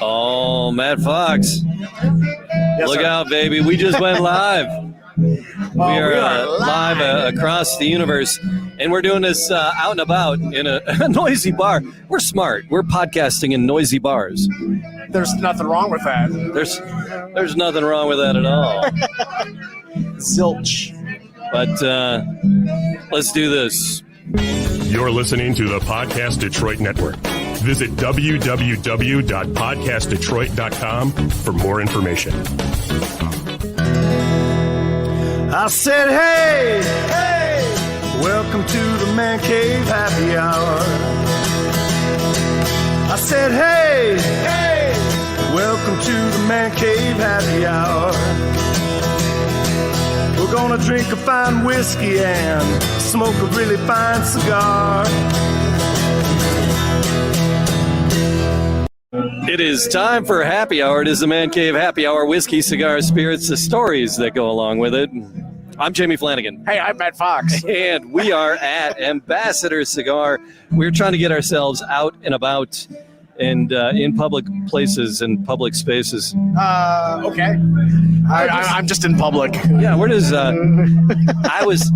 Oh, Matt Fox. Yes, Look sir. out, baby. We just went live. We are live across the universe, and we're doing this out and about in a noisy bar. We're smart. We're podcasting in noisy bars. There's nothing wrong with that. There's nothing wrong with that at all. Zilch. But let's do this. You're listening to the Podcast Detroit Network. Visit www.podcastdetroit.com for more information. I said, hey, welcome to the Man Cave Happy Hour. I said, hey, welcome to the Man Cave Happy Hour. We're gonna drink a fine whiskey and smoke a really fine cigar. It is time for Happy Hour. It is the Man Cave Happy Hour. Whiskey, cigars, spirits, the stories that go along with it. I'm Jamie Flanagan. Hey, I'm Matt Fox. And we are at Ambassador Cigar. We're trying to get ourselves out and about and in public places and public spaces. Okay. I'm just in public. Yeah, where does I was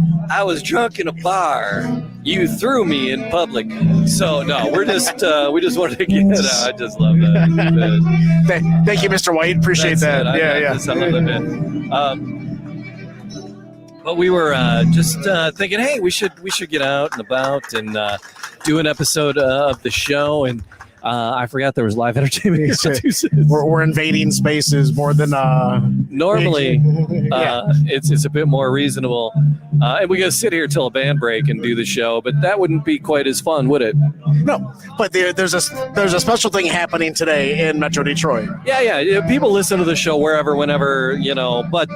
drunk in a bar. You threw me in public. So no, we just wanted to get it out. I just love that. Thank you, Mr. White. Appreciate that. I love that bit. But we were just thinking, hey, we should get out and about and do an episode of the show. And I forgot there was live entertainment. We're invading spaces more than normally. It's a bit more reasonable, and we got to sit here till a band break and do the show. But that wouldn't be quite as fun, would it? No, but there's a special thing happening today in Metro Detroit. Yeah. People listen to the show wherever, whenever, But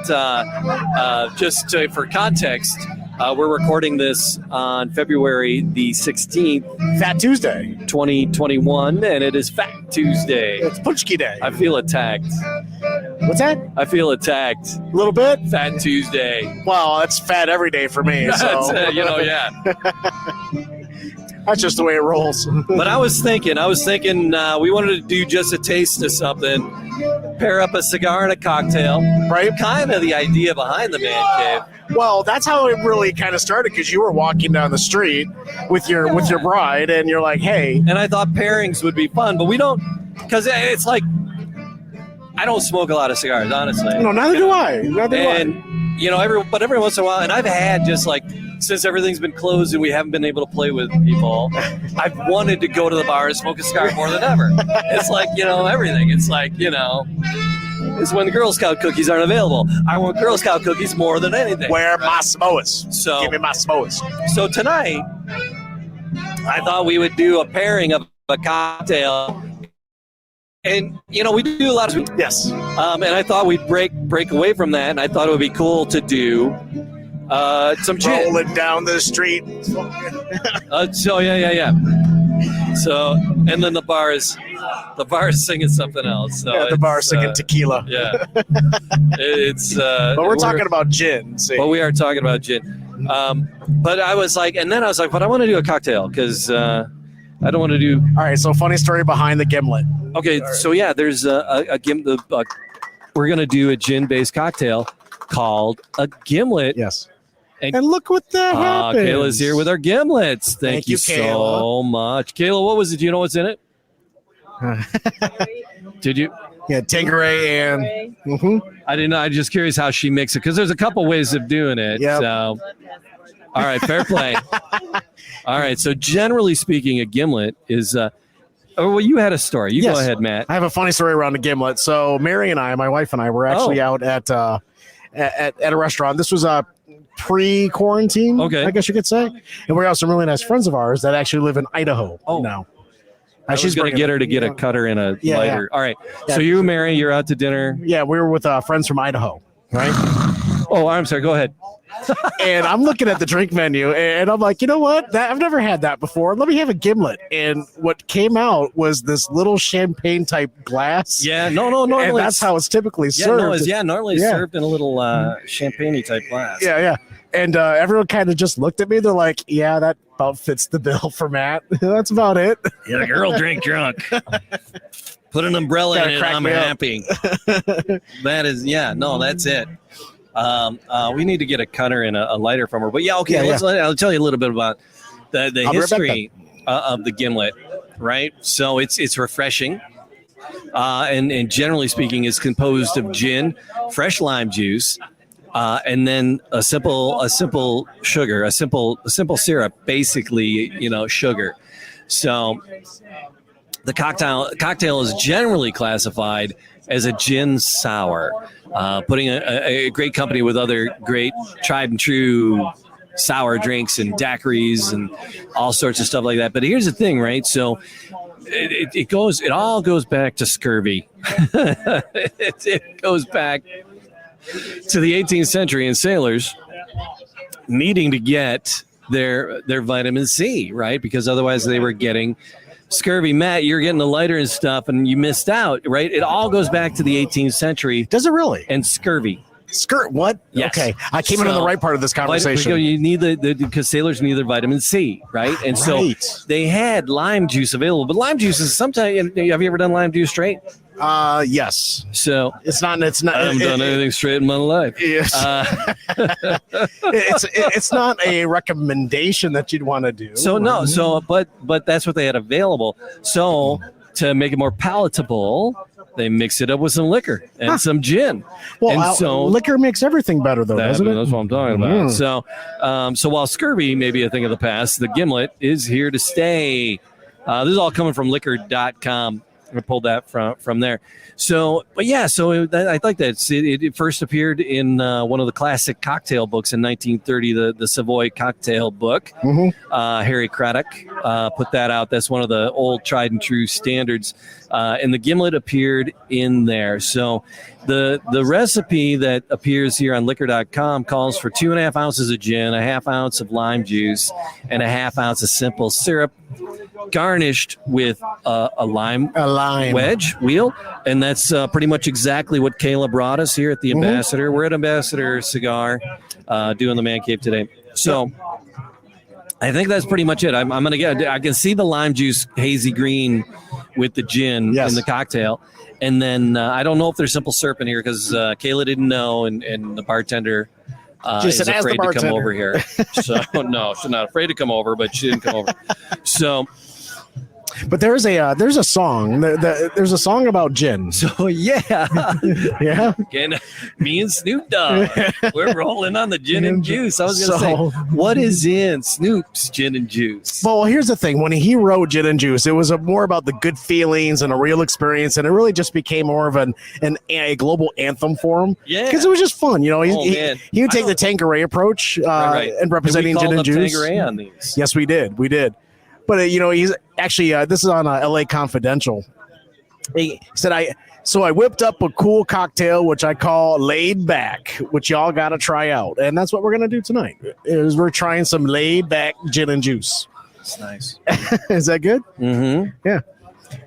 just for context. We're recording this on February the 16th. Fat Tuesday. 2021, and it is Fat Tuesday. It's Punchki Day. I feel attacked. What's that? I feel attacked. A little bit? Fat Tuesday. Well, it's fat every day for me. So. Yeah. That's just the way it rolls. But I was thinking we wanted to do just a taste of something, pair up a cigar and a cocktail. Right. Kind of the idea behind the Man Cave. Well, that's how it really kind of started, because you were walking down the street with your bride, and you're like, hey. And I thought pairings would be fun, but we don't, because it's like, I don't smoke a lot of cigars, honestly. No, neither do I. Every once in a while, and I've had just like, since everything's been closed and we haven't been able to play with people, I've wanted to go to the bar and smoke a cigar more than ever. It's like, everything. It's like, it's when the Girl Scout cookies aren't available. I want Girl Scout cookies more than anything. Where my Samoas? So, give me my Samoas. So tonight, I thought we would do a pairing of a cocktail. And, we do a lot of... Yes. And I thought we'd break away from that, and I thought it would be cool to do some gin. Rolling down the street. Yeah. So, and then the bar is singing something else. So the bar is singing tequila. Yeah. It's. But we're talking about gin. See? Well, we are talking about gin. But I was like, but I want to do a cocktail because I don't want to do. All right. So, funny story behind the Gimlet. Okay. Right. So yeah, there's a Gimlet. We're gonna do a gin-based cocktail called a Gimlet. Yes. And look what that happened. Kayla's here with our Gimlets. Thank you so Kayla. much. Kayla, what was it? Do you know what's in it? Did you? Yeah, Tanqueray and... Mm-hmm. I didn't know. I'm just curious how she makes it, because there's a couple ways of doing it. Yep. So, all right, fair play. All right, so generally speaking, a Gimlet is... you had a story. You go ahead, Matt. I have a funny story around the Gimlet. So Mary and I, my wife and I, were actually out at a restaurant. This was pre-quarantine, I guess you could say. And we have some really nice friends of ours that actually live in Idaho now. She's going to get her to get a cutter and a lighter. Yeah. All right. Yeah. So you, Mary, you're out to dinner. Yeah, we were with friends from Idaho, right? Oh, I'm sorry. Go ahead. And I'm looking at the drink menu, and I'm like, you know what? I've never had that before. Let me have a Gimlet. And what came out was this little champagne type glass. Yeah, normally. And that's how it's typically served. Normally it's served in a little champagne-y type glass. Yeah. And everyone kind of just looked at me. They're like, yeah, that about fits the bill for Matt. That's about it. Yeah, the girl drink drunk. Put an umbrella in it, I'm happy. That is, that's it. We need to get a cutter and a lighter from her. But I'll tell you a little bit about the history of the Gimlet, right? So it's refreshing. And generally speaking, is composed of gin, fresh lime juice, and then a simple sugar, a simple syrup, basically, sugar. So the cocktail is generally classified as a gin sour, putting a great company with other great tried and true sour drinks and daiquiris and all sorts of stuff like that. But here's the thing, right? So it all goes back to scurvy. It goes back to the 18th century and sailors needing to get their vitamin C, right? Because otherwise they were getting scurvy. Matt, you're getting the lighter and stuff and you missed out, right? It all goes back to the 18th century. Does it really? And scurvy. What? Yes. Okay. I came in on the right part of this conversation. You need because sailors need their vitamin C, right? And so they had lime juice available. But lime juice is sometimes, have you ever done lime juice straight? Yes. So it's not. I haven't done anything straight in my life. Yes. It's not a recommendation that you'd want to do. So no. So but that's what they had available. So to make it more palatable, they mix it up with some liquor and some gin. Well, and so liquor makes everything better, though, doesn't it? That's what I'm talking about. So while scurvy may be a thing of the past, the Gimlet is here to stay. This is all coming from liquor.com. I pulled that from there. So, but yeah, so I like that. It first appeared in one of the classic cocktail books in 1930, the Savoy Cocktail Book. Harry Craddock put that out. That's one of the old tried and true standards. And the Gimlet appeared in there. So the recipe that appears here on liquor.com calls for 2.5 ounces of gin, a half ounce of lime juice, and a half ounce of simple syrup, garnished with a lime wedge wheel. And that's pretty much exactly what Kayla brought us here at the Ambassador. We're at Ambassador Cigar doing the Man Cave today. So I think that's pretty much it. I'm going to get, I can see the lime juice hazy green with the gin in the cocktail. And then I don't know if there's simple syrup in here because Kayla didn't know, and the bartender is afraid to come over here. So no, she's not afraid to come over, but she didn't come over. So, but there's a song. There's a song about gin. So yeah. Again, me and Snoop Dogg, we're rolling on the gin and juice. I was going to say, what is in Snoop's gin and juice? Well, here's the thing. When he wrote Gin and Juice, it was more about the good feelings and a real experience, and it really just became more of a global anthem for him. Yeah, because it was just fun. He would take the Tanqueray approach and representing gin and juice. Tanqueray on these. Yes, we did. But he's actually this is on LA Confidential. He said, I whipped up a cool cocktail which I call Laid Back, which y'all got to try out, and that's what we're gonna do tonight. Is we're trying some Laid Back gin and juice. That's nice. Is that good? Mm-hmm. Yeah.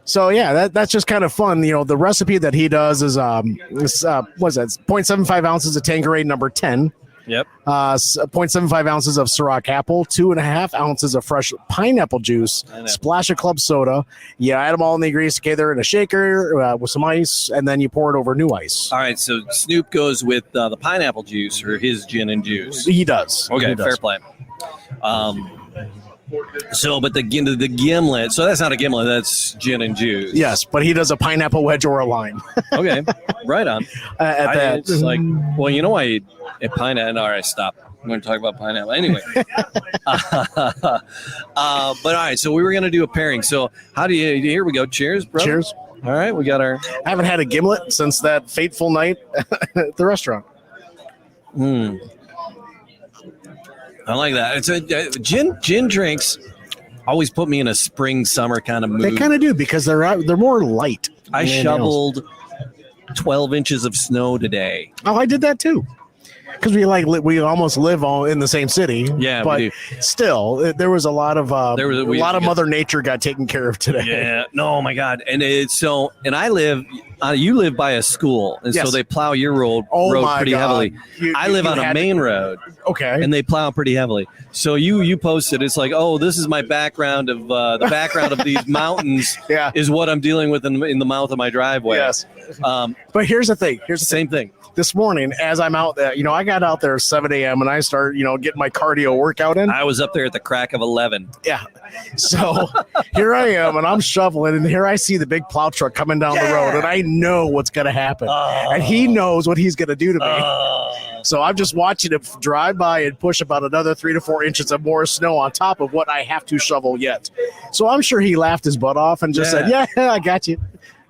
So that's just kind of fun. The recipe that he does is what's that? 0.75 ounces of Tanqueray number 10. Yep. 0.75 ounces of Ciroc apple, 2.5 ounces of fresh pineapple juice, splash of club soda. You add them all in the ingredients together in a shaker with some ice, and then you pour it over new ice. All right, so Snoop goes with the pineapple juice or his gin and juice. He does. Okay, fair play. So, but the Gimlet, so that's not a Gimlet, that's gin and juice. Yes, but he does a pineapple wedge or a lime. Okay, right on. It's like, well, why a pineapple, all right, stop. I'm going to talk about pineapple. Anyway. But all right, so we were going to do a pairing. So here we go. Cheers, brother. Cheers. All right, we got our. I haven't had a Gimlet since that fateful night at the restaurant. I like that. It's a gin drinks always put me in a spring, summer kind of mood. They kind of do because they're more light. I shoveled 12 inches of snow today. Oh, I did that too. Because we almost live all in the same city. Yeah, but we do. Still, there was a lot of Mother Nature got taken care of today. Yeah, no, oh my God, and I live you live by a school, and so they plow your road pretty heavily. I live on a main road. Okay. And they plow pretty heavily. So you posted, it's like, oh, this is my background of the background of these mountains is what I'm dealing with in the mouth of my driveway. Yes. But here's the thing. Here's the same thing. This morning, as I'm out there, I got out there at 7 a.m. and I start, getting my cardio workout in. I was up there at the crack of 11. Yeah. So here I am, and I'm shoveling, and here I see the big plow truck coming down the road, and I know what's going to happen. And he knows what he's going to do to me. So I'm just watching him drive by and push about another 3 to 4 inches of more snow on top of what I have to shovel yet. So I'm sure he laughed his butt off and just said, yeah, I got you.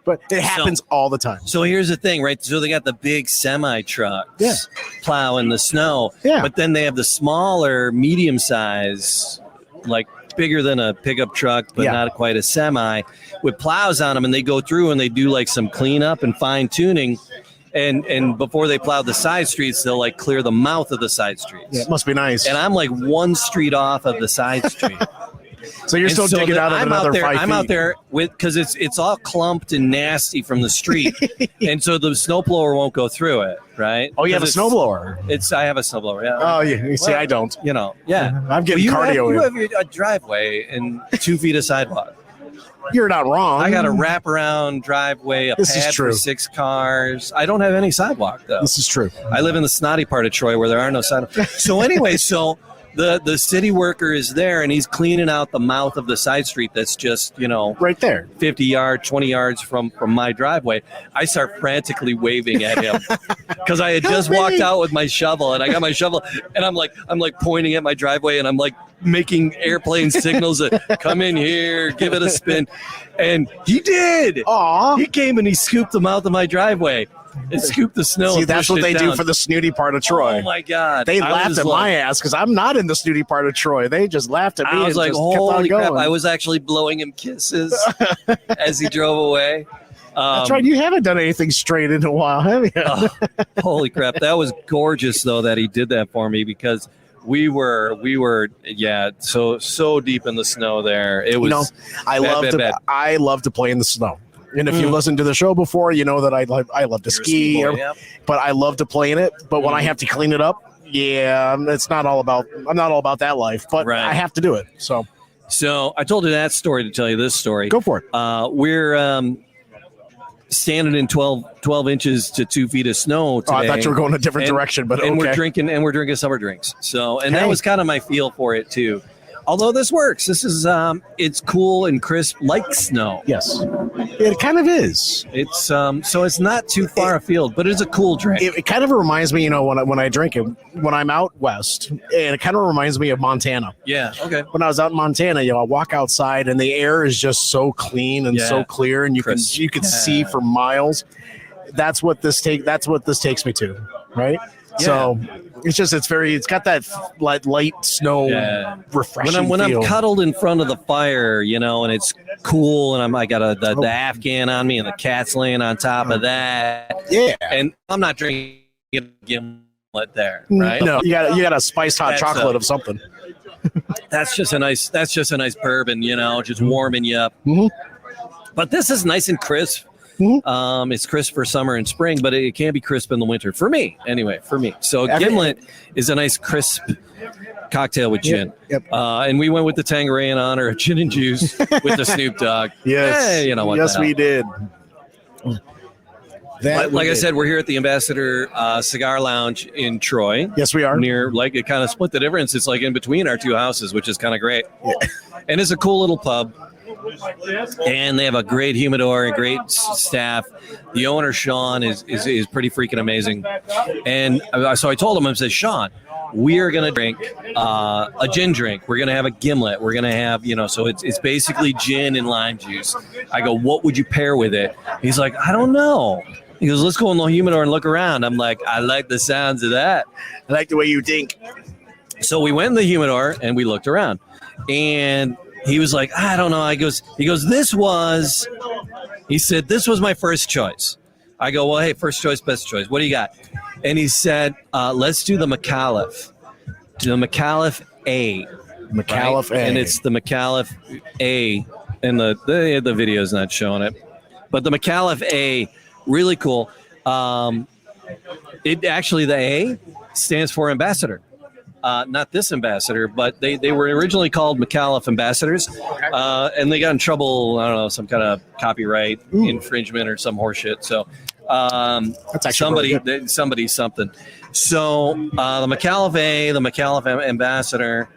But it happens all the time. So here's the thing, right? So they got the big semi trucks plowing the snow. Yeah. But then they have the smaller, medium size, like bigger than a pickup truck, but not quite a semi, with plows on them. And they go through and they do like some cleanup and fine tuning. And before they plow the side streets, they'll like clear the mouth of the side streets. Yeah, it must be nice. And I'm like one street off of the side street. So you're still digging out of another 5 feet. I'm out there because it's all clumped and nasty from the street, and so the snowblower won't go through it, right? Oh, you have a snowblower? I have a snowblower. Yeah. Oh, yeah. You see, I don't. I'm getting cardio. You have a driveway and 2 feet of sidewalk. You're not wrong. I got a wraparound driveway, this pad for 6 cars. I don't have any sidewalk though. This is true. I live in the snotty part of Troy where there are no sidewalks. So anyway, The city worker is there, and he's cleaning out the mouth of the side street that's just, right there, 50 yards, 20 yards from my driveway. I start frantically waving at him because I had just walked out with my shovel, and I got my shovel, and I'm like pointing at my driveway, and I'm like making airplane signals that come in here, give it a spin. And he did. Aww. He came and he scooped the mouth of my driveway. And scoop the snow. See, that's what they do for the snooty part of Troy. Oh my God! They laughed at my ass because I'm not in the snooty part of Troy. They just laughed at me. I was like, just kept on "Holy crap!" going. I was actually blowing him kisses as he drove away. That's right. You haven't done anything straight in a while, have you? Holy crap! That was gorgeous, though, that he did that for me because we were so deep in the snow there. It was. I love to play in the snow. And if you listen to the show before, you know that I love to ski, but I love to play in it. But when I have to clean it up, it's not all about. I'm not all about that life, but I have to do it. So I told you that story to tell you this story. Go for it. We're standing in 12 inches to 2 feet of snow today. I thought you were going a different direction, but and okay. we're drinking summer drinks. That was kind of my feel for it too. Although this works, this is it's cool and crisp like snow. Yes, it kind of is. It's so it's not too far afield, but it's a cool drink. It kind of reminds me, when I drink it when I'm out west, and it kind of reminds me of Montana. Yeah. Okay. When I was out in Montana, I walk outside and the air is just so clean and so clear, and you can see for miles. That's what this takes me to, right? Yeah. So it's got that light snow refreshing when feel. I'm cuddled in front of the fire, and it's cool, and I got the Afghan on me, and the cat's laying on top of that. Yeah, and I'm not drinking Gimlet there, right? No, you got a spiced hot chocolate of something. That's just a nice bourbon, just warming you up. Mm-hmm. But this is nice and crisp. Mm-hmm. It's crisp for summer and spring, but it can be crisp in the winter. For me, anyway. So Gimlet is a nice crisp cocktail with gin. Yep. And we went with the Tanqueray in honor of gin and juice with the Snoop Dogg. Yes. You know what? Yes, we did. I said, we're here at the Ambassador Cigar Lounge in Troy. Yes, we are. Near, it kind of split the difference. It's like in between our two houses, which is kind of great. Yeah. And it's a cool little pub. And they have a great humidor and great staff. The owner, Sean, is pretty freaking amazing. And so I told him, I said, Sean, we are going to drink a gin drink. We're going to have a Gimlet. We're going to have, so it's basically gin and lime juice. I go, what would you pair with it? He's like, I don't know. He goes, let's go in the humidor and look around. I'm like, I like the sounds of that. I like the way you think. So we went in the humidor and we looked around. And he was like, I don't know. He said, this was my first choice. I go, well, hey, first choice, best choice. What do you got? And he said, let's do the Micallef. The Micallef A. Micallef A. And it's the Micallef A. And the video's not showing it. But the Micallef A Really cool. It actually, the A stands for ambassador. Not this ambassador, but they were originally called Micallef ambassadors, and they got in trouble. I don't know, some kind of copyright infringement or some horseshit. So That's actually somebody something. So the Micallef A, the Micallef ambassador,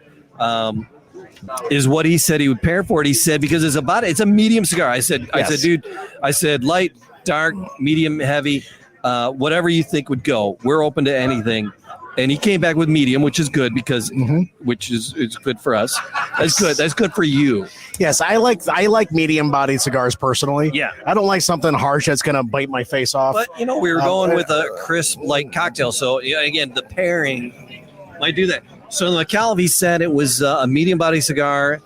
is what he said he would pair for it. He said because it's a medium cigar. I said, dude, light, dark, medium, heavy, whatever you think would go. We're open to anything. And he came back with medium, which is good because which is good for us. That's good. That's good for you. Yes, I like medium-bodied cigars personally. Yeah. I don't like something harsh that's going to bite my face off. But, we were going with a crisp, light cocktail. So, again, the pairing might do that. So, the Micallef, he said it was a medium-bodied cigar.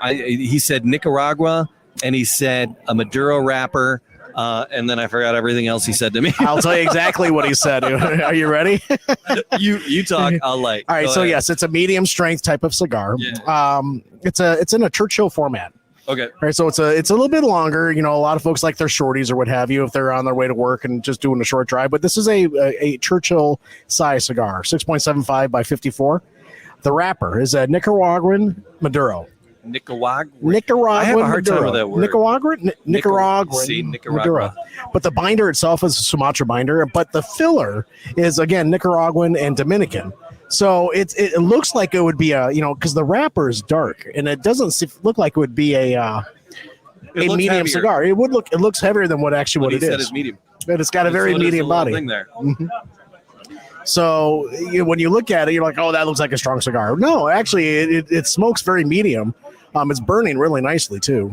He said Nicaragua, and he said a Maduro wrapper. And then I forgot everything else he said to me. I'll tell you exactly what he said. Are you ready? You talk. I'll light. All right. Go so ahead. yes, it's a medium strength type of cigar. Yeah. It's in a Churchill format. Okay. All right. So it's a little bit longer. A lot of folks like their shorties or what have you if they're on their way to work and just doing a short drive. But this is a Churchill size cigar, 6.75 by 54. The wrapper is a Nicaraguan Maduro. Nicaraguan. I have a hard time with that word. Nicaraguan. Maduro. But the binder itself is a Sumatra binder, but the filler is again Nicaraguan and Dominican. So it looks like it would be because the wrapper is dark and it doesn't look like it would be a medium heavier. cigar. It looks heavier than what it is. Said is medium. But it's got a very medium body. Thing there. Mm-hmm. So when you look at it, you're like, oh, that looks like a strong cigar. No, actually, it smokes very medium. It's burning really nicely too.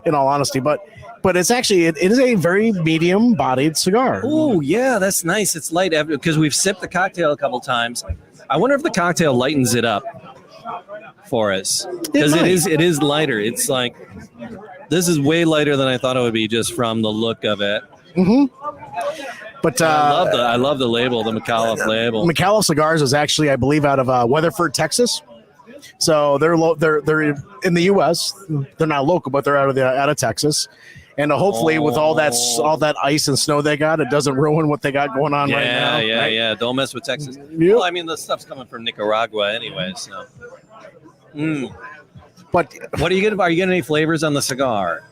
In all honesty, but it's actually it is a very medium-bodied cigar. Oh yeah, that's nice. It's light because we've sipped the cocktail a couple times. I wonder if the cocktail lightens it up for us because it is lighter. It's like this is way lighter than I thought it would be just from the look of it. Mm-hmm. But I love the label, the Micallef label. Micallef Cigars is actually, I believe, out of Weatherford, Texas. So they're in the U.S. They're not local, but they're out of Texas. And hopefully, with all that ice and snow they got, it doesn't ruin what they got going on right now. Yeah. Don't mess with Texas. Yep. Well, I mean, the stuff's coming from Nicaragua anyway. So. But what are you getting? Are you getting any flavors on the cigar?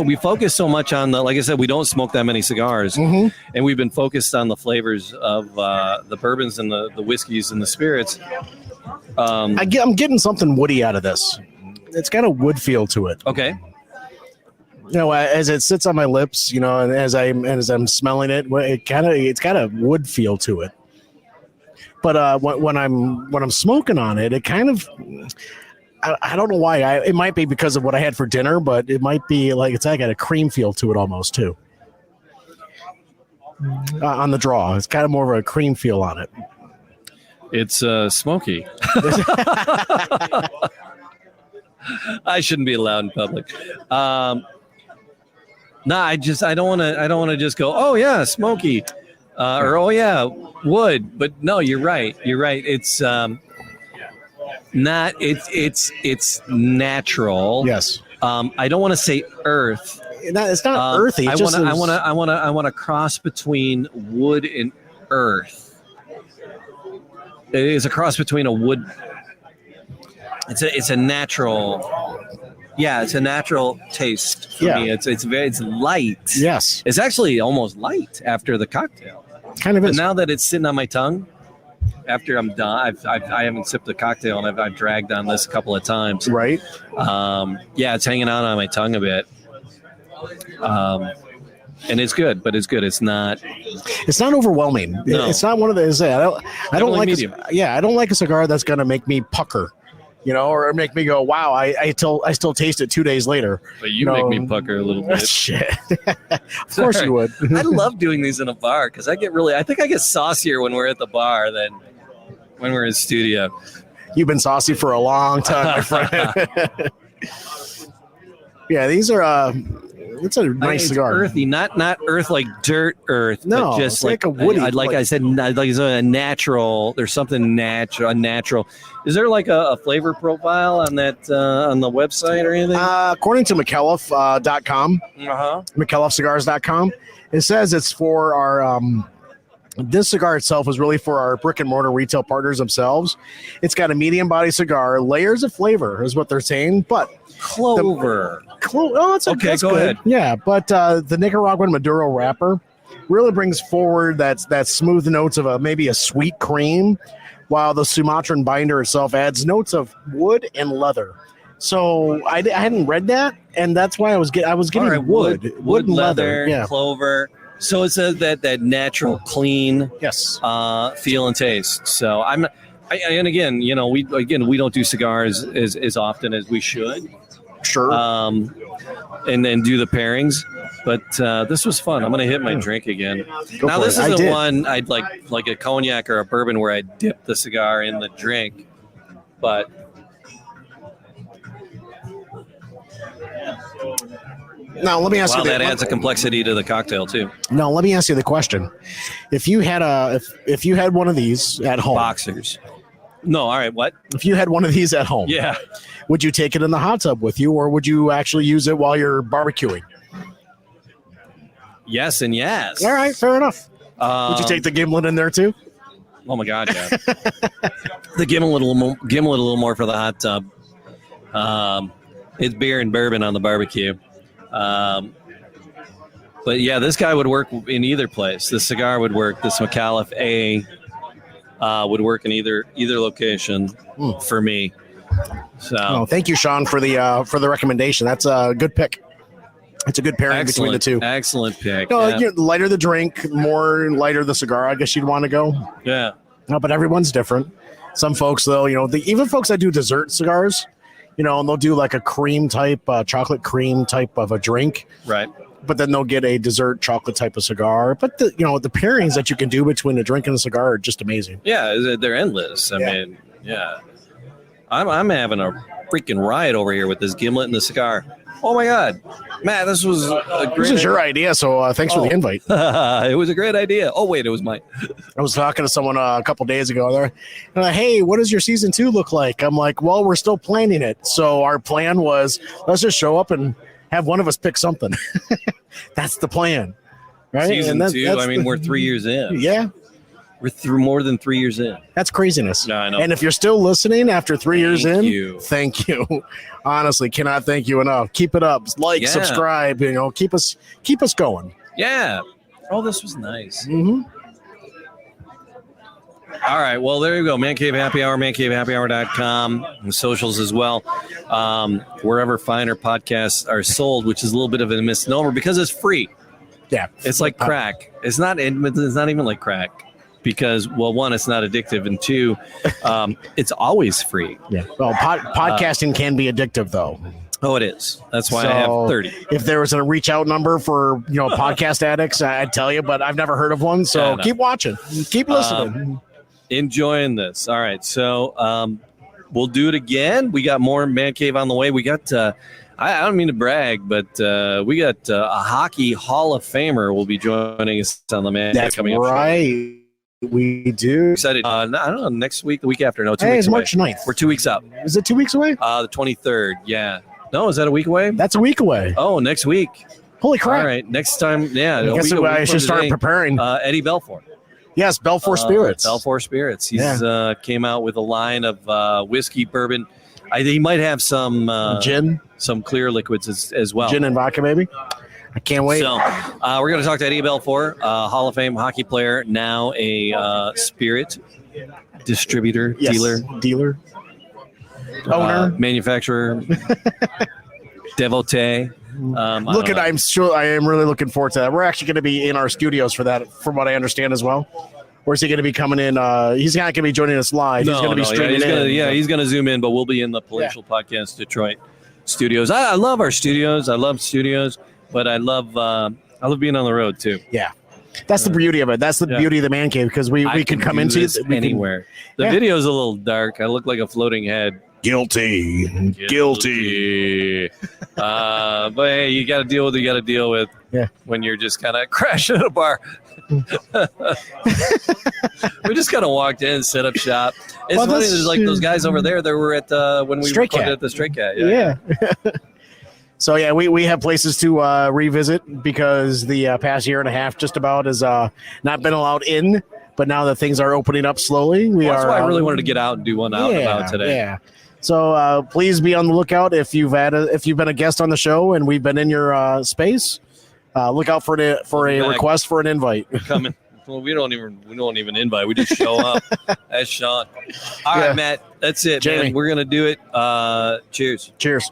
We focus so much on like I said, we don't smoke that many cigars, and we've been focused on the flavors of the bourbons and the whiskeys and the spirits. I'm getting something woody out of this. It's got a wood feel to it. Okay. As it sits on my lips, and as I'm smelling it, it's got a wood feel to it. But when I'm smoking on it, it kind of. I don't know why. It might be because of what I had for dinner, but it might be like it's got a cream feel to it almost too. On the draw, it's kind of more of a cream feel on it. It's smoky. I shouldn't be allowed in public. I don't want to just go, oh yeah, smoky, or oh yeah, wood. But no, you're right. It's it's natural. Yes. I don't want to say earth. It's not earthy. I want to cross between wood and earth. It is a cross between a wood. It's a natural. Yeah, it's a natural taste for me. It's light. Yes. It's actually almost light after the cocktail. Kind of is. But now that it's sitting on my tongue, after I'm done, I haven't sipped the cocktail and I've dragged on this a couple of times. Right. It's hanging out on my tongue a bit. And it's good, but it's good. It's not overwhelming. No. It's not one of those. I don't like medium. I don't like a cigar that's going to make me pucker. Or make me go, wow, I still taste it 2 days later. But you make me pucker a little bit. Shit. Of course you would. I love doing these in a bar because I think I get saucier when we're at the bar than when we're in studio. You've been saucy for a long time, my friend. Yeah, these are. It's a nice cigar. Earthy, not earth like dirt earth. No, but just it's like a woody. I said, like a natural. There's something unnatural. Is there like a flavor profile on that on the website or anything? According to Micallef.com, MicallefCigars.com, it says it's for our. This cigar itself is really for our brick and mortar retail partners themselves. It's got a medium body cigar, layers of flavor is what they're saying, but clover. That's go good. ahead. Yeah, but the Nicaraguan Maduro wrapper really brings forward that smooth notes of maybe a sweet cream, while the Sumatran binder itself adds notes of wood and leather. So I hadn't read that, and that's why I was getting right, wood and leather, yeah. Clover. So it's that natural, clean, feel and taste. So and again, we don't do cigars as often as we should. Sure. And then do the pairings, but this was fun. I'm gonna hit my drink again. This isn't one I'd like a cognac or a bourbon where I dip the cigar in the drink, but. Now let me ask you. That adds a complexity to the cocktail too. Now let me ask you the question: if you had one of these at home, boxers. No, all right. What? If you had one of these at home, yeah, would you take it in the hot tub with you, or would you actually use it while you're barbecuing? Yes and yes. All right, fair enough. Would you take the gimlet in there too? Oh my God, yeah. The gimlet a little more for the hot tub. It's beer and bourbon on the barbecue. But yeah, this guy would work in either place. This cigar would work. This Micallef A would work in either location for me. So, thank you, Sean, for the recommendation. That's a good pick. It's a good pairing between the two. Excellent pick. Lighter the drink, more lighter the cigar. I guess you'd want to go. Yeah. No, but everyone's different. Some folks, though, even folks that do dessert cigars, and they'll do like a cream type, chocolate cream type of a drink. Right. But then they'll get a dessert chocolate type of cigar. But the pairings that you can do between a drink and a cigar are just amazing. Yeah, they're endless. I mean, yeah. I'm having a freaking riot over here with this gimlet and the cigar. Oh my God, Matt, this was a great. This is your idea, so thanks for the invite. It was a great idea. Oh wait, it was mine. I was talking to someone a couple days ago. They're like, "Hey, what does your season 2 look like?" I'm like, "Well, we're still planning it. So our plan was let's just show up and have one of us pick something." That's the plan, right? Season 2. I mean, we're 3 years in. Yeah. We're through more than 3 years in. That's craziness. Yeah, I know. And if you're still listening after 3 years in, thank you. Honestly, cannot thank you enough. Keep it up. Like, subscribe, keep us going. Yeah. Oh, this was nice. Mm-hmm. All right. Well, there you go. Man Cave Happy Hour, mancavehappyhour.com, and socials as well. Wherever finer podcasts are sold, which is a little bit of a misnomer because it's free. Yeah. It's like crack. It's not even like crack. Because, well, one, it's not addictive, and two, it's always free. Yeah. Well, podcasting can be addictive, though. Oh, it is. That's why I have 30. If there was a reach out number for podcast addicts, I'd tell you, but I've never heard of one. So keep watching, keep listening, enjoying this. All right, so we'll do it again. We got more Man Cave on the way. We got. I don't mean to brag, but we got a hockey Hall of Famer will be joining us on the Man Cave coming up. Right. We do. Excited. I don't know, next week, the week after. No, 2 weeks it's away. March 9th. We're 2 weeks up. Is it 2 weeks away? The 23rd, yeah. No, is that a week away? That's a week away. Oh, next week. Holy crap. All right, next time, yeah. I guess I should start preparing. Eddie Belfour. Yes, Belfour Spirits. Belfour Spirits. He's came out with a line of whiskey, bourbon. He might have some gin, some clear liquids as well. Gin and vodka, maybe. I can't wait. So we're going to talk to Eddie Belfour, Hall of Fame hockey player, now a spirit distributor, dealer, owner, manufacturer, devotee. I'm sure I am really looking forward to that. We're actually going to be in our studios for that, from what I understand as well. Or is he going to be coming in? He's not going to be joining us live. He's going to be streaming in. He's going to zoom in, but we'll be in the Palatial Podcast Detroit studios. I love our studios. I love studios. But I love being on the road too. Yeah, that's the beauty of it. That's the beauty of the Man Cave because we can come into it anywhere. The video's a little dark. I look like a floating head Guilty. But hey, you got to deal with what you got to deal with when you're just kind of crashing at a bar. We just kind of walked in, set up shop. It's funny. There's like those guys over there that were at when we recorded at the Stray Cat. Yeah. So yeah, we have places to revisit because the past year and a half just about has not been allowed in. But now that things are opening up slowly, that's why I really wanted to get out and do one out and about today. Yeah. So please be on the lookout if you've been a guest on the show and we've been in your space. Look out for a request for an invite. We're coming. Well, we don't even invite. We just show up. That's Sean. All right, Matt. That's it, Jamie. man. We're gonna do it. Cheers. Cheers.